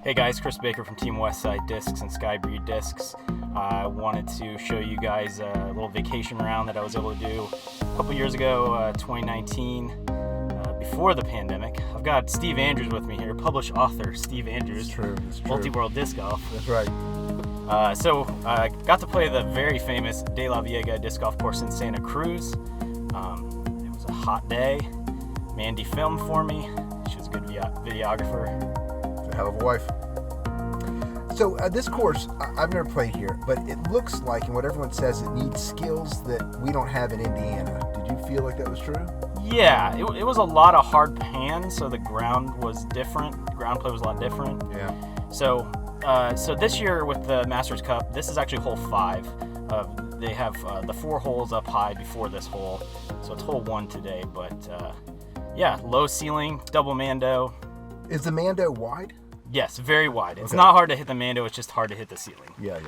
Hey guys, Chris Baker from Team Westside Discs and Skybreed Discs. I wanted to show you guys a little vacation round that I was able to do a couple years ago, 2019, before the pandemic. I've got Steve Andrews with me here, published author Steve Andrews. It's true. Multi-World Disc Golf. That's right. So I got to play the very famous DeLaveaga Disc Golf Course in Santa Cruz. It was a hot day. Mandy filmed for me. She was a good videographer. Hell of a wife. So this course, I've never played here, but it looks like, and what everyone says, it needs skills that we don't have in Indiana. Did you feel like that was true? Yeah, it was a lot of hard pan, so the ground was different. The ground play was a lot different. Yeah. So this year with the Masters Cup, this is actually hole 5. They have the 4 holes up high before this hole, so it's hole 1 today. But yeah, low ceiling, double Mando. Is the Mando wide? Yes, very wide. It's Okay. not hard to hit the Mando, it's just hard to hit the ceiling. Yeah.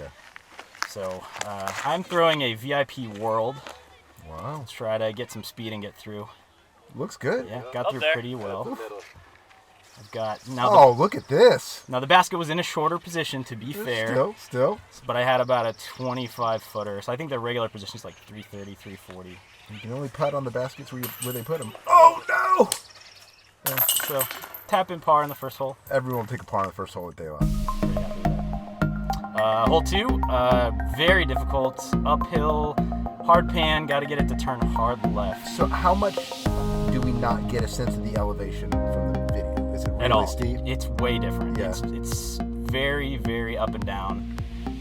So I'm throwing a VIP World. Wow. Let's try to get some speed and get through. Looks good. Yeah, got through pretty well. I've got Look at this. Now the basket was in a shorter position, to be fair. Still. But I had about a 25 footer, so I think the regular position is like 330, 340. You can only putt on the baskets where they put them. Oh no! Yeah, so tap in par in the first hole. Everyone will take a par on the first hole at daylight. Pretty happy with that. Hole 2, very difficult, uphill, hard pan. Got to get it to turn hard left. So how much do we not get a sense of the elevation from the video? Is it really At all. steep? It's way different. Yeah. It's very, very up and down.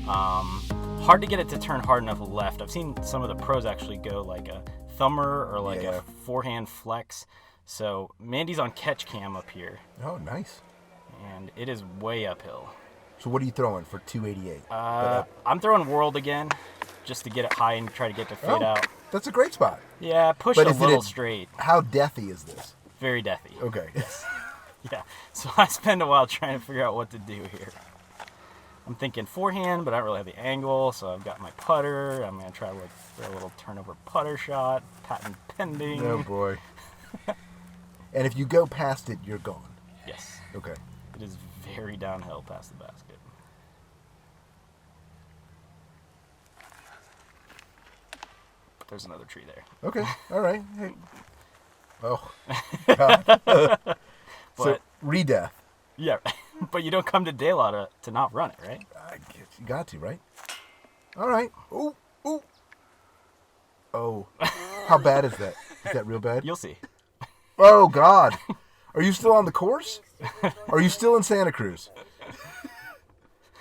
Hard to get it to turn hard enough left. I've seen some of the pros actually go like a thumber or like a forehand flex. So Mandy's on catch cam up here. Oh, nice. And it is way uphill. So what are you throwing for 288? I'm throwing World again just to get it high and try to get to fade out. That's a great spot. Yeah, push But a is it little straight. How deathy is this? Very deathy. Okay. Yeah, so I spend a while trying to figure out what to do here. I'm thinking forehand, but I don't really have the angle, so I've got my putter. I'm going to try to throw a little turnover putter shot, patent pending. Oh, boy. And if you go past it, you're gone. Yes. Okay. It is very downhill past the basket. There's another tree there. Okay. All right. Hey. Oh. God. So, re-death. Yeah, but you don't come to Dayla to not run it, right? I guess you got to, right? All right. Ooh. Oh. How bad is that? Is that real bad? You'll see. Oh, God. Are you still on the course? Are you still in Santa Cruz?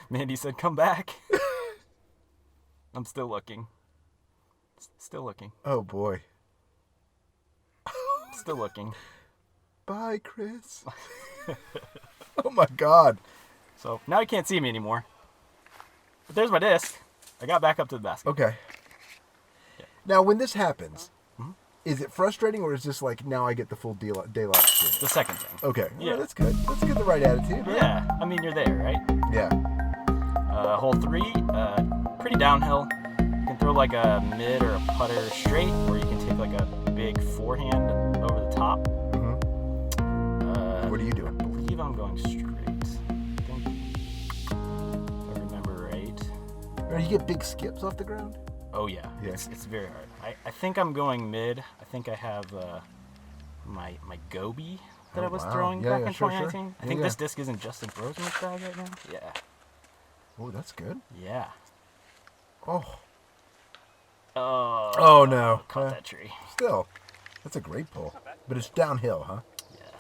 Mandy said, come back. I'm still looking. Still looking. Oh, boy. Still looking. Bye, Chris. Oh, my God. So now you can't see me anymore. But there's my disc. I got back up to the basket. Okay. Yeah. Now, when this happens, is it frustrating, or is this like, now I get the full daylight experience? The second thing. Okay. Yeah. Well, that's good. Let's get the right attitude. Right? Yeah, I mean, you're there, right? Yeah. Hole 3, pretty downhill. You can throw like a mid or a putter straight, or you can take like a big forehand over the top. What are you doing? I believe I'm going straight. I think, if I remember right. Or you get big skips off the ground? Oh yeah, Yeah. It's very hard. I think I'm going mid. I think I have my Gobi that I was throwing back in 2019. I think this disc isn't Justin Roseman's bag right now. Yeah. Oh, that's good. Yeah. Oh. Oh. Oh, no. Caught that tree. Still, that's a great pull. But it's downhill, huh? Yeah.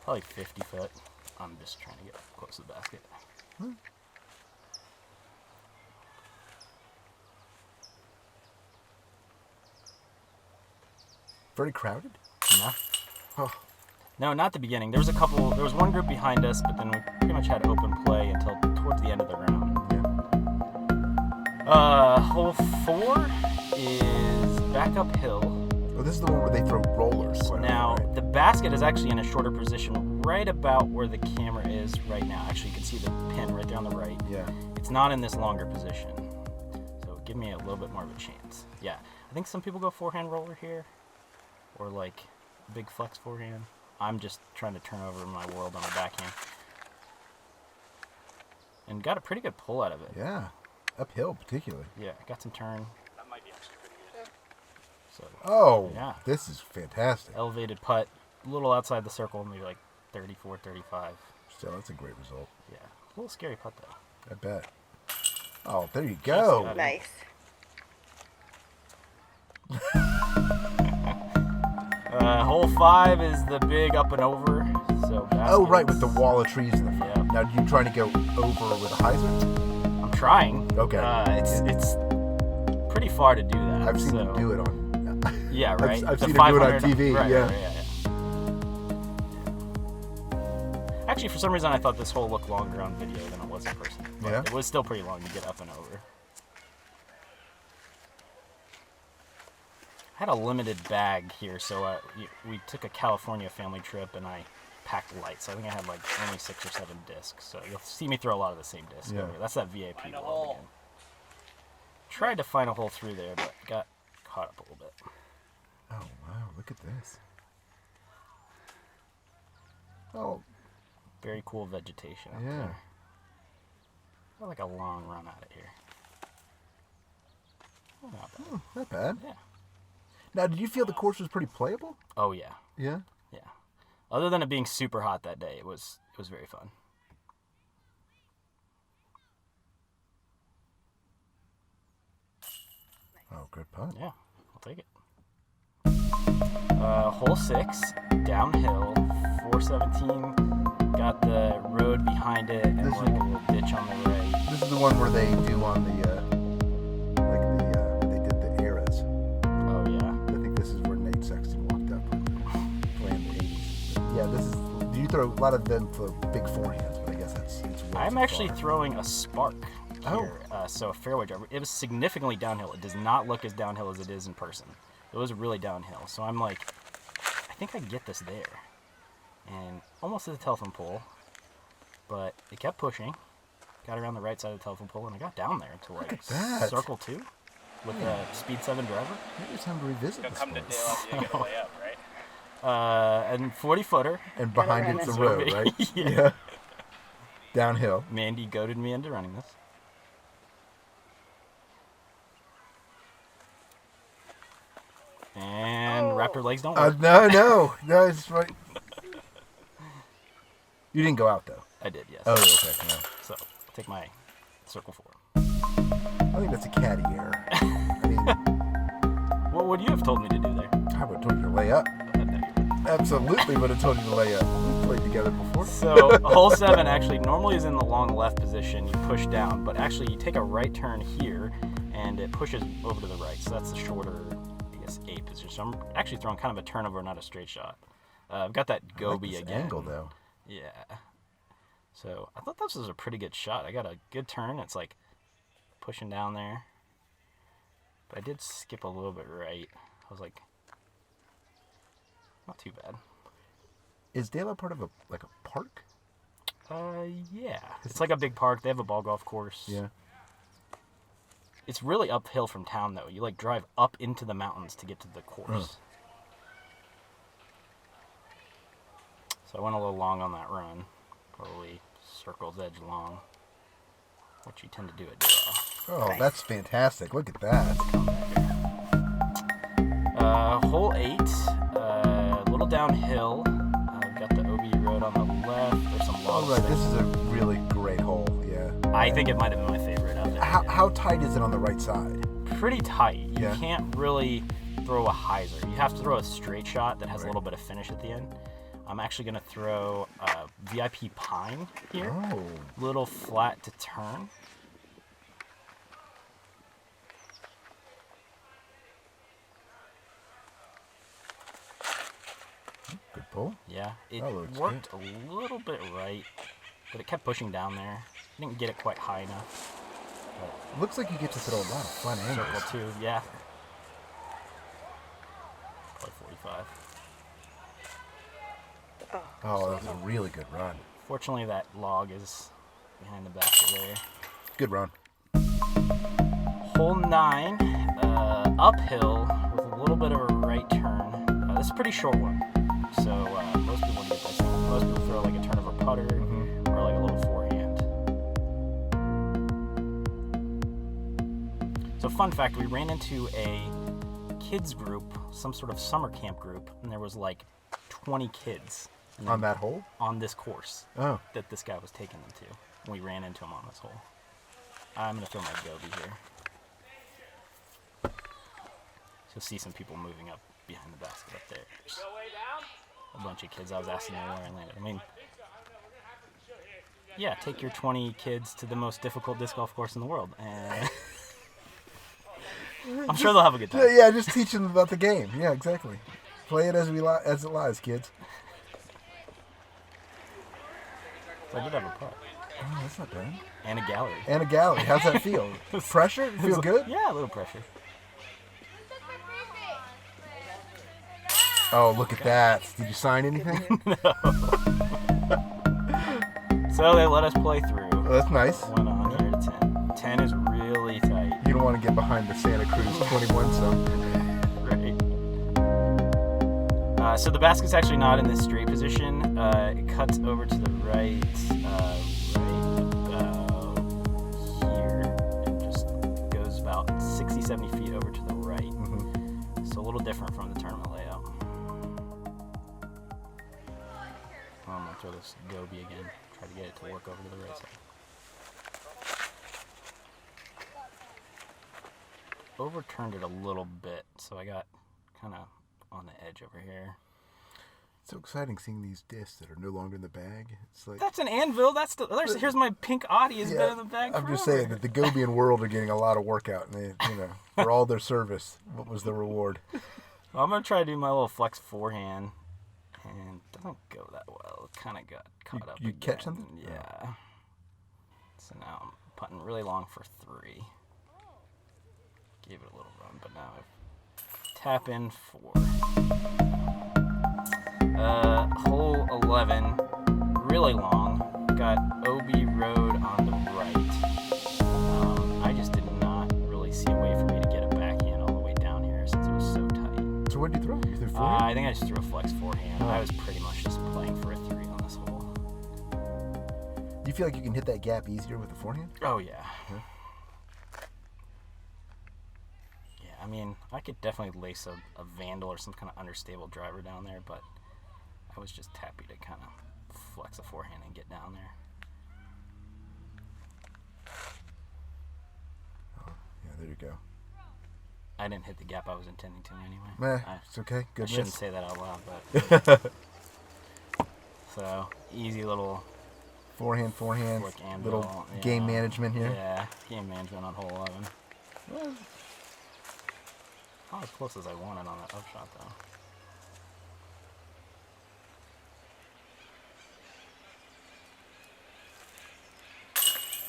Probably 50 foot. I'm just trying to get close to the basket. Very crowded? No. Oh. No, not the beginning. There was one group behind us, but then we pretty much had open play until towards the end of the round. Yeah. Hole 4 is back uphill. Oh, this is the one where they throw rollers. Now, right? the basket is actually in a shorter position right about where the camera is right now. Actually, you can see the pin right there on the right. Yeah. It's not in this longer position. So give me a little bit more of a chance. Yeah. I think some people go forehand roller here. Or like big flex forehand. I'm just trying to turn over my World on the backhand. and got a pretty good pull out of it. Yeah, uphill particularly. Yeah, got some turn. That might be actually pretty good. So, oh, yeah. This is fantastic. Elevated putt, a little outside the circle, maybe like 34, 35. Still, that's a great result. Yeah, a little scary putt though. I bet. Oh, there you go. Nice. Hole 5 is the big up and over. So oh, right, with the wall of trees in the front. Yeah. Now, are you trying to go over with a hyzer? I'm trying. Okay. It's pretty far to do that. I've seen you do it on. Yeah, right. I've seen you do it on TV. Right, yeah. Right, Actually, for some reason, I thought this hole looked longer on video than it was in person. But yeah. It was still pretty long to get up and over. I had a limited bag here, so we took a California family trip, and I packed light. So I think I had like only 6 or 7 discs. So you'll see me throw a lot of the same discs over. That's that VIP wall again. Tried to find a hole through there, but got caught up a little bit. Oh, wow. Look at this. Oh. Very cool vegetation out there. Got like a long run out of here. Oh, not bad. Not bad. Yeah. Now, did you feel the course was pretty playable? Oh, yeah. Yeah? Yeah. Other than it being super hot that day, it was very fun. Oh, good putt. Yeah, I'll take it. Hole 6, downhill, 417. Got the road behind it and like a little ditch on the right. This is the one where they do on the, they did the eras. Oh, yeah. I think this is where Nate Sexton walked up playing the 80s. But yeah, this is, you throw a lot of them for big forehands, but I guess it's I'm actually throwing a Spark here, Oh. So a fairway driver. It was significantly downhill. It does not look as downhill as it is in person. It was really downhill. So I'm like, I think I can get this there. And almost to the telephone pole, but it kept pushing. Got around the right side of the telephone pole, and I got down there to like circle 2 with a speed 7 driver. Maybe it's time to revisit this come to one. Dale after you get a layup, right? And 40-footer. And behind it's the road, right? Yeah. Downhill. Mandy goaded me into running this. And wrap your legs don't work. No, it's right. You didn't go out though. I did, yes. Oh, okay. No. So take my circle 4. I think that's a caddy error. I mean, What would you have told me to do there? I would have told you to lay up. Absolutely would have told you to lay up. We've played together before. So hole 7 actually normally is in the long left position. You push down, but actually you take a right turn here, and it pushes over to the right. So that's the shorter, I guess, A position. So I'm actually throwing kind of a turnover, not a straight shot. I've got that goby this again. angle though. Yeah. So I thought this was a pretty good shot. I got a good turn. It's like pushing down there. But I did skip a little bit right. I was like, not too bad. Is Dale part of a park? Yeah. It's like a big park. They have a ball golf course. Yeah. It's really uphill from town, though. You, like, drive up into the mountains to get to the course. So I went a little long on that run. Probably circle's edge long. What you tend to do at Dale. Oh, that's fantastic. Look at that. Hole 8, a little downhill. I've got the OB road on the left. There's some logs. All right, there. this is a really great hole. Yeah. I think it might have been my favorite out there. How tight is it on the right side? Pretty tight. You Yeah. can't really throw a hyzer. You have to throw a straight shot that has a little bit of finish at the end. I'm actually going to throw a VIP pine here. Oh. Little flat to turn. Good pull. Yeah, it That looks worked a little bit right, but it kept pushing down there. Didn't get it quite high enough. Looks like you get to throw a lot of fun angles. Circle 2, yeah. Probably 45. Oh, that was a really good run. Fortunately, that log is behind the basket there. Good run. Hole 9, uphill with a little bit of a right turn. This is a pretty short one, so most people get this. Most people throw like a turn of a putter or like a little forehand. So fun fact, we ran into a kids group, some sort of summer camp group, and there was like 20 kids. On that hole? On this course. Oh. That this guy was taking them to. We ran into him on this hole. I'm going to throw my goby here. You'll see some people moving up behind the basket up there. There's a bunch of kids. I was asking them where I landed. I mean, yeah, take your 20 kids to the most difficult disc golf course in the world, and I'm sure they'll have a good time. Yeah, just teach them about the game. Yeah, exactly. Play it as it lies, kids. So I did have a putt. Oh, that's not bad. And a gallery. And a gallery. How's that feel? Pressure? Feel good? Yeah, a little pressure. Oh, look at that. Did you sign anything? No. So they let us play through. Oh, that's nice. Went on here to 10. 10 is really tight. You don't want to get behind the Santa Cruz 21 some. Right. So the basket's actually not in this straight position. It cuts over to the right, here, and just goes about 60, 70 feet over to the right. Mm-hmm. So a little different from the tournament layout. I'm going to throw this goby again. Try to get it to work over to the right side. Overturned it a little bit, so I got kind of on the edge over here. It's so exciting seeing these discs that are no longer in the bag. It's like that's an anvil. Here's my pink Audi. Has been in the bag. I'm just saying that the Gobian world are getting a lot of work out, and they, for all their service, what was the reward? Well, I'm gonna try to do my little flex forehand, and it doesn't go that well. It kind of got caught up. You again. catch something? Yeah. So now I'm putting really long for 3. Gave it a little run, but now I tap in 4. Hole 11, really long. Got OB Road on the right. I just did not really see a way for me to get a backhand all the way down here since it was so tight. So what did you throw? You threw forehand? I think I just threw a flex forehand. Oh. I was pretty much just playing for a 3 on this hole. Do you feel like you can hit that gap easier with the forehand? Oh, yeah. I mean, I could definitely lace a Vandal or some kind of understable driver down there, but I was just happy to kind of flex a forehand and get down there. Oh, yeah, there you go. I didn't hit the gap I was intending to anyway. It's okay. Good I shouldn't miss. say that out loud, but... So, easy little... Forehand, little game management here. Yeah, game management on hole 11. Well, not as close as I wanted on that upshot,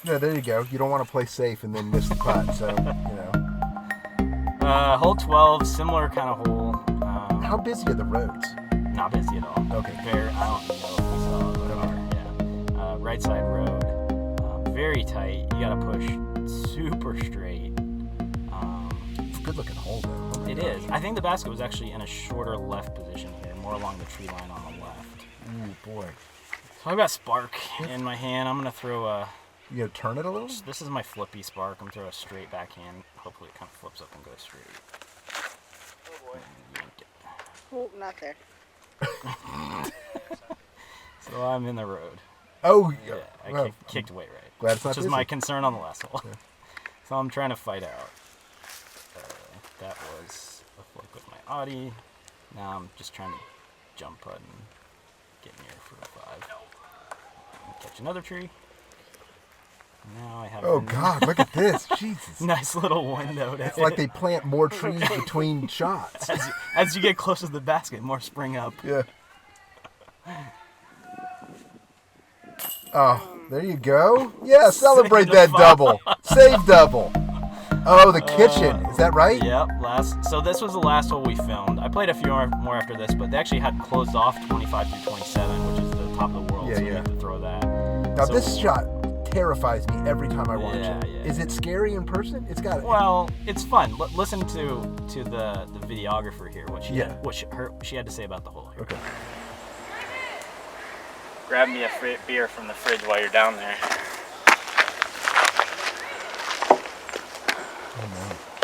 though. Yeah, there you go. You don't want to play safe and then miss the putt, so, Hole 12, similar kind of hole. How busy are the roads? Not busy at all. Okay. I don't know if we saw it, but yeah. Right side road, very tight. You got to push super straight. It's a good looking hole, though. Oh It is. I think the basket was actually in a shorter left position here, more along the tree line on the left. Ooh, boy. So I've got Spark in my hand. I'm going to throw a... You gonna turn it a little? This is my flippy Spark. I'm going to throw a straight backhand. Hopefully it kind of flips up and goes straight. Oh boy. Yank it. Oh, not there. So I'm in the road. Oh, Yeah, I well, kicked way right. glad it's not Which is busy. my concern on the last hole. Yeah. So I'm trying to fight out. That was a flick with my Audi. Now I'm just trying to jump putt and get near for a 5. And catch another tree. Now I have Oh a God! Look at this, Jesus! nice little window to It's hit. like they plant more trees between shots. As you get closer to the basket, more spring up. Yeah. Oh, there you go. Yeah, celebrate Save that the double. Save double. Oh, the kitchen. Is that right? Yep. So this was the last hole we filmed. I played a few more after this, but they actually had closed off 25 through 27, which is the top of the world. Yeah, so yeah. we have to throw that. Now So- this shot terrifies me every time I watch Yeah, it. yeah. Is it scary in person? It's got. Well, it's fun. Listen to the videographer here. What she Yeah. she had to say about the hole here. Okay. Grab me a beer from the fridge while you're down there. Oh no.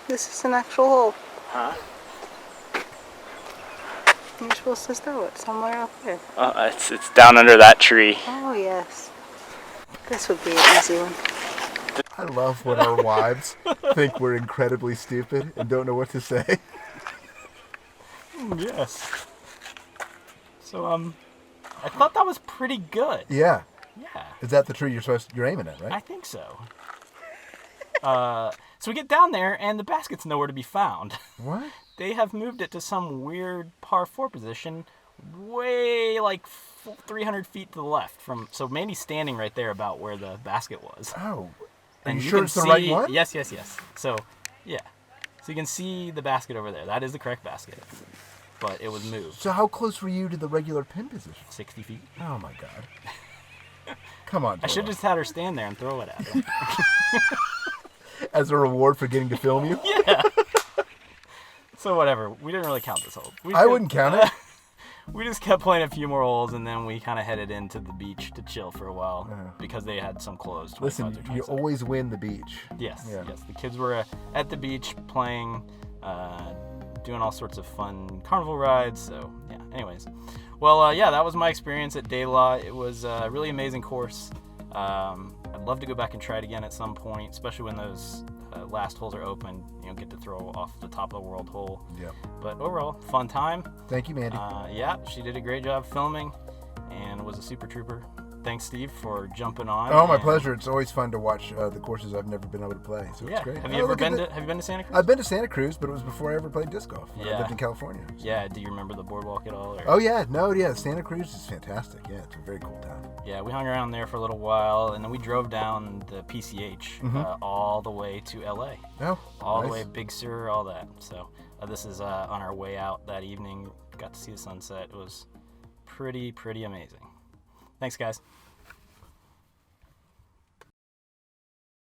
This is an actual hole. Huh? You're supposed to throw it somewhere up there. Oh, it's down under that tree. Oh, yes. This would be an easy one. I love when our wives think we're incredibly stupid and don't know what to say. Yes. So, I thought that was pretty good. Yeah. Yeah. Is that the tree you're aiming at, right? I think so. So we get down there, and the basket's nowhere to be found. What? They have moved it to some weird par 4 position, way like 300 feet to the left from. So Mandy's standing right there, about where the basket was. Oh. Are And you sure can it's the right see- one? Yes. So, yeah. So you can see the basket over there. That is the correct basket, but it was moved So how close were you to the regular pin position? 60 feet. Oh my God. Come on. I should Dora. just had her stand there and throw it at her. As a reward for getting to film you? Yeah. So whatever. We didn't really count this hole. I wouldn't count it. We just kept playing a few more holes, and then we kind of headed into the beach to chill for a while because they had some closed. Listen, 25s or you 27s. always win the beach. Yes, Yeah. yes. The kids were at the beach playing, doing all sorts of fun carnival rides. So yeah. Anyways, well, yeah, that was my experience at DeLaveaga. It was a really amazing course. I'd love to go back and try it again at some point, especially when those last holes are open. You know, get to throw off the top of the world hole. Yeah. But overall, fun time. Thank you, Mandy. Yeah, she did a great job filming and was a super trooper. Thanks, Steve, for jumping on. Oh, my and- pleasure. It's always fun to watch the courses I've never been able to play. So Yeah. it's great. Have Oh, you ever look at been the- to Have you been to Santa Cruz? I've been to Santa Cruz, but it was before I ever played disc golf. I Yeah. lived in California. So. Yeah. Do you remember the boardwalk at all? Or? Oh yeah, no, yeah. Santa Cruz is fantastic. Yeah, it's a very cool town. Yeah, we hung around there for a little while, and then we drove down the PCH all the way to LA, Oh, all the nice. way Big Sur, all that. So this is on our way out that evening. Got to see the sunset. It was pretty amazing. Thanks, guys.